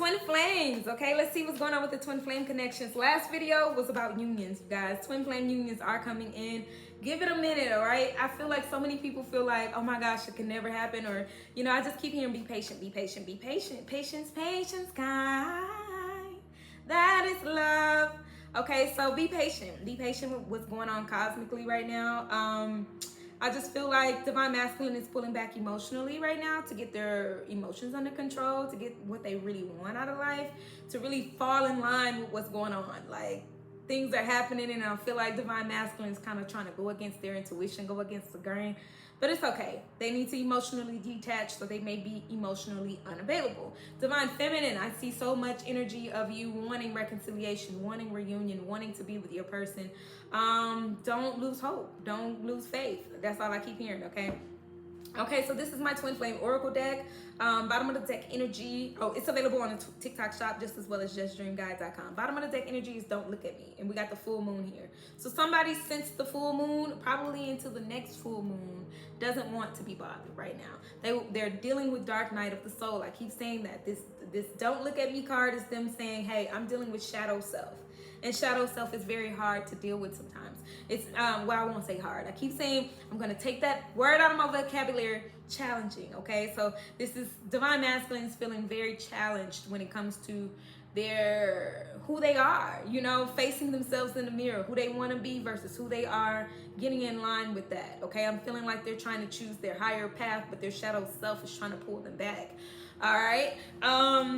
Twin flames, okay? Let's see what's going on with the twin flame connections. Last video was about unions, you guys. Twin flame unions are coming in. Give it a minute, all right? I feel like so many people feel like, oh my gosh, it can never happen. Or, you know, I just keep hearing be patient, be patient, be patient. Patience, patience, kind. That is love. Okay, so be patient. Be patient with what's going on cosmically right now. I just feel like divine masculine is pulling back emotionally right now to get their emotions under control, to get what they really want out of life, to really fall in line with what's going on. Like, things are happening, and I feel like divine masculine is kind of trying to go against their intuition, go against the grain. But it's okay. They need to emotionally detach, so they may be emotionally unavailable. Divine feminine, I see so much energy of you wanting reconciliation, wanting reunion, wanting to be with your person. Don't lose hope. Don't lose faith. That's all I keep hearing, okay? Okay, so this is my twin flame oracle deck. Bottom of the deck energy. Oh, it's available on the TikTok shop just as well as justdreamguide.com. Bottom of the deck energy is don't look at me. And we got the full moon here. So somebody since the full moon, probably into the next full moon, doesn't want to be bothered right now. They're dealing with dark night of the soul. I keep saying that. This don't look at me card is them saying, hey, I'm dealing with shadow self. And shadow self is very hard to deal with sometimes. It's, well, I won't say hard. I keep saying, I'm going to take that word out of my vocabulary, challenging, okay? So this is, divine masculine is feeling very challenged when it comes to who they are, you know, facing themselves in the mirror, who they want to be versus who they are, getting in line with that, okay? I'm feeling like they're trying to choose their higher path, but their shadow self is trying to pull them back. All right.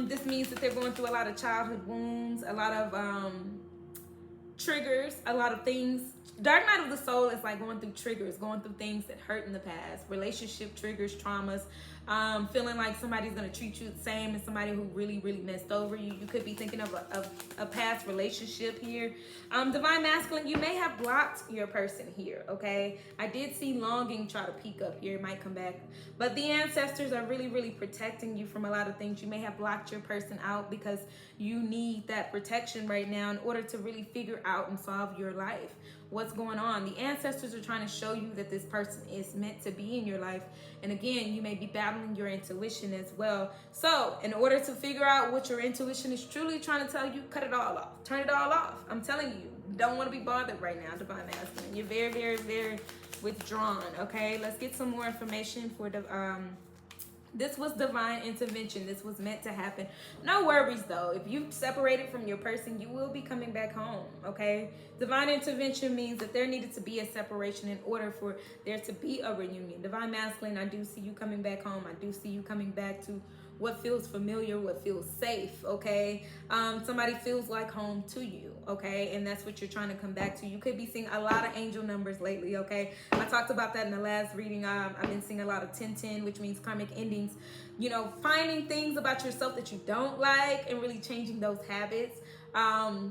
This means that they're going through a lot of childhood wounds, a lot of, triggers, a lot of things. Dark night of the soul is like going through triggers, going through things that hurt in the past, relationship triggers, traumas, feeling like somebody's going to treat you the same as somebody who really messed over you. You could be thinking of a past relationship here. Divine masculine, you may have blocked your person here, okay? I did see longing try to peek up here. It might come back. But the ancestors are really protecting you from a lot of things. You may have blocked your person out because you need that protection right now in order to really figure out and solve your life. What's going on? The ancestors are trying to show you that this person is meant to be in your life. And again, you may be battling your intuition as well. So in order to figure out what your intuition is truly trying to tell you, cut it all off. Turn it all off. I'm telling you, you don't want to be bothered right now, divine masculine. You're very withdrawn, okay? Let's get some more information for the this was divine intervention. This was meant to happen. No worries though. If you separated from your person, you will be coming back home, okay? Divine intervention means that there needed to be a separation in order for there to be a reunion. Divine masculine, I do see you coming back home. I do see you coming back to what feels familiar, what feels safe, okay? Somebody feels like home to you, okay? And that's what you're trying to come back to. You could be seeing a lot of angel numbers lately, okay? I talked about that in the last reading. I've been seeing a lot of 1010, which means karmic endings. You know, finding things about yourself that you don't like and really changing those habits.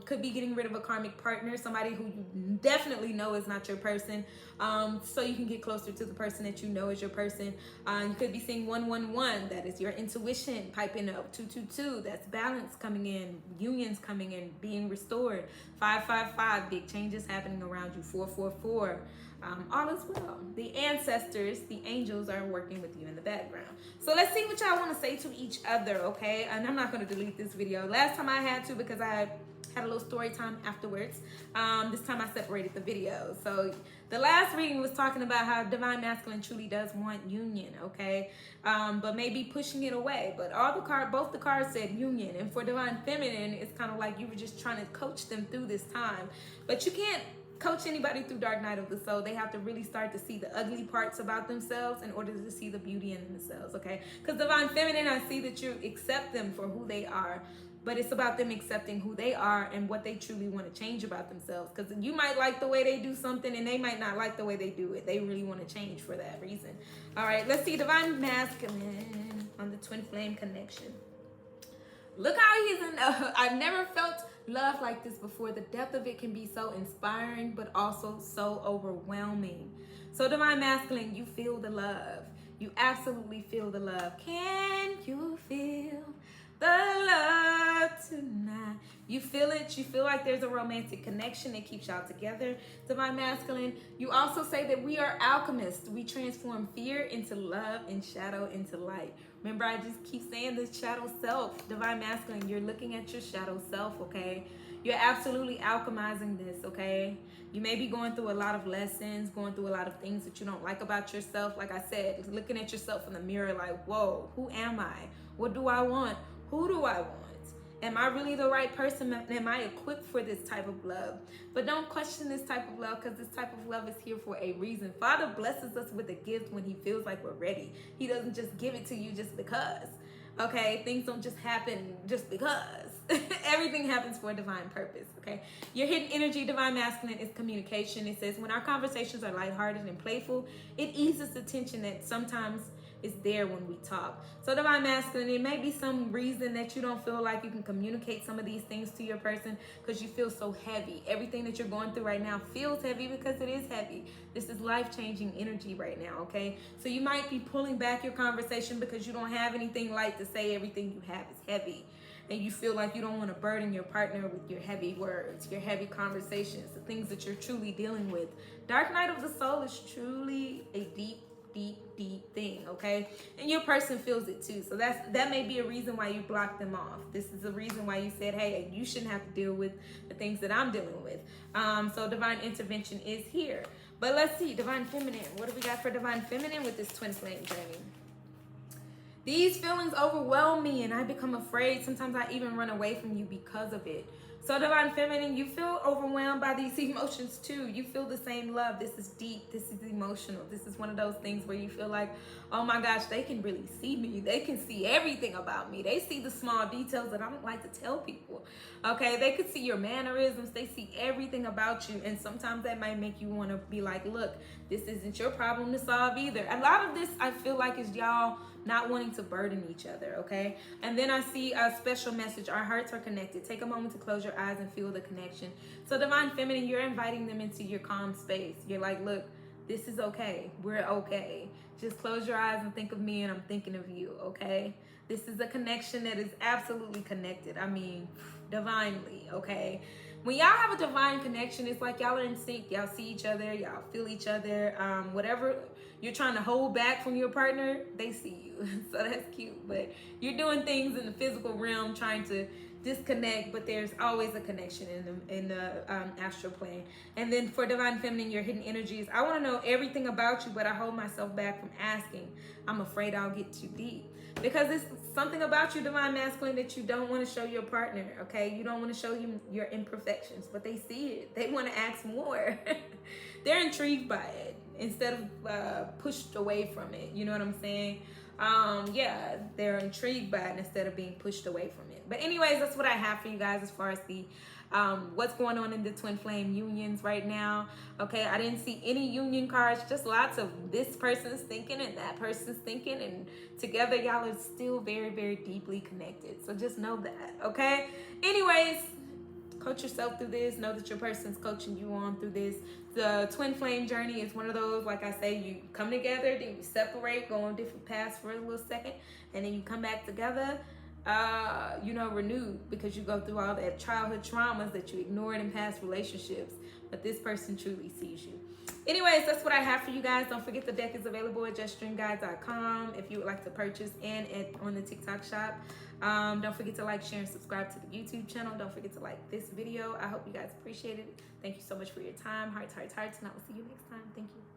Could be getting rid of a karmic partner, somebody who you definitely know is not your person, so you can get closer to the person that you know is your person. You could be seeing 111, that is your intuition piping up. 222, that's balance coming in, unions coming in, being restored. 555, big changes happening around you. 444, all is well. The ancestors, the angels are working with you in the background. So let's see what y'all want to say to each other, okay? And I'm not going to delete this video. Last time I had to because I had a little story time afterwards. This time I separated the video. So the last reading was talking about how divine masculine truly does want union, okay? But maybe pushing it away. But both the cards said union. And for divine feminine, it's kind of like you were just trying to coach them through this time. But you can't coach anybody through dark night of the soul. They have to really start to see the ugly parts about themselves in order to see the beauty in themselves, okay? Because divine feminine, I see that you accept them for who they are, but it's about them accepting who they are and what they truly want to change about themselves. Because you might like the way they do something and they might not like the way they do it. They really want to change for that reason. All right, let's see divine masculine on the twin flame connection. Look how he's in I've never felt love like this before. The depth of it can be so inspiring, but also so overwhelming. So divine masculine, you feel the love. You absolutely feel the love. Can you feel the love tonight? You feel it. You feel like there's a romantic connection that keeps y'all together, Divine Masculine. You also say that we are alchemists. We transform fear into love and shadow into light. Remember, I just keep saying this shadow self. Divine Masculine, you're looking at your shadow self, okay? You're absolutely alchemizing this, okay? You may be going through a lot of lessons, going through a lot of things that you don't like about yourself. Like I said, looking at yourself in the mirror like, whoa, who am I? What do I want? Who do I want? Am I really the right person? Am I equipped for this type of love? But don't question this type of love, because this type of love is here for a reason. Father blesses us with a gift when he feels like we're ready. He doesn't just give it to you just because. Okay, things don't just happen just because. Everything happens for a divine purpose, okay? Your hidden energy, Divine Masculine, is communication. It says, when our conversations are lighthearted and playful, it eases the tension that sometimes is there when we talk. So Divine Masculine, it may be some reason that you don't feel like you can communicate some of these things to your person because you feel so heavy. Everything that you're going through right now feels heavy because it is heavy. This is life-changing energy right now, okay? So you might be pulling back your conversation because you don't have anything light to say. Everything you have is heavy. And you feel like you don't want to burden your partner with your heavy words, your heavy conversations, the things that you're truly dealing with. Dark night of the soul is truly a deep thing, okay? And your person feels it too. So that may be a reason why you blocked them off. This is a reason why you said, hey, you shouldn't have to deal with the things that I'm dealing with. So divine intervention is here. But let's see, Divine Feminine. What do we got for Divine Feminine with this twin flame journey? These feelings overwhelm me and I become afraid. Sometimes I even run away from you because of it. So Divine Feminine, you feel overwhelmed by these emotions too. You feel the same love. This is deep. This is emotional. This is one of those things where you feel like, oh my gosh, they can really see me. They can see everything about me. They see the small details that I don't like to tell people. Okay, they could see your mannerisms. They see everything about you. And sometimes that might make you want to be like, look, this isn't your problem to solve either. A lot of this I feel like is y'all not wanting to burden each other, okay? And then I see a special message. Our hearts are connected. Take a moment to close your eyes and feel the connection. So Divine Feminine, you're inviting them into your calm space. You're like, look, this is okay. We're okay. Just close your eyes and think of me and I'm thinking of you, okay? This is a connection that is absolutely connected. I mean, divinely, okay? When y'all have a divine connection, it's like y'all are in sync. Y'all see each other. Y'all feel each other. Whatever you're trying to hold back from your partner, they see you. So that's cute. But you're doing things in the physical realm trying to disconnect, but there's always a connection in the astral plane. And then for Divine Feminine, your hidden energies, I want to know everything about you, but I hold myself back from asking. I'm afraid I'll get too deep. Because it's something about you, Divine Masculine, that you don't want to show your partner, okay? You don't want to show your imperfections, but they see it. They want to ask more. They're intrigued by it instead of pushed away from it. You know what I'm saying? Yeah, they're intrigued by it instead of being pushed away from it. But anyways, that's what I have for you guys as far as the what's going on in the twin flame unions right now. Okay, I didn't see any union cards, just lots of this person's thinking and that person's thinking, and together y'all are still very, very deeply connected. So just know that, okay? Anyways, coach yourself through this. Know that your person's coaching you on through this. The twin flame journey is one of those, like I say, you come together, then you separate, go on different paths for a little second, and then you come back together, renewed, because you go through all that childhood traumas that you ignored in past relationships, but this person truly sees you. Anyways, that's what I have for you guys. Don't forget the deck is available at justdreamguide.com if you would like to purchase, and on the TikTok shop. Don't forget to like, share, and subscribe to the YouTube channel. Don't forget to like this video. I hope you guys appreciate it. Thank you so much for your time. Hearts, hearts, hearts, and I will see you next time. Thank you.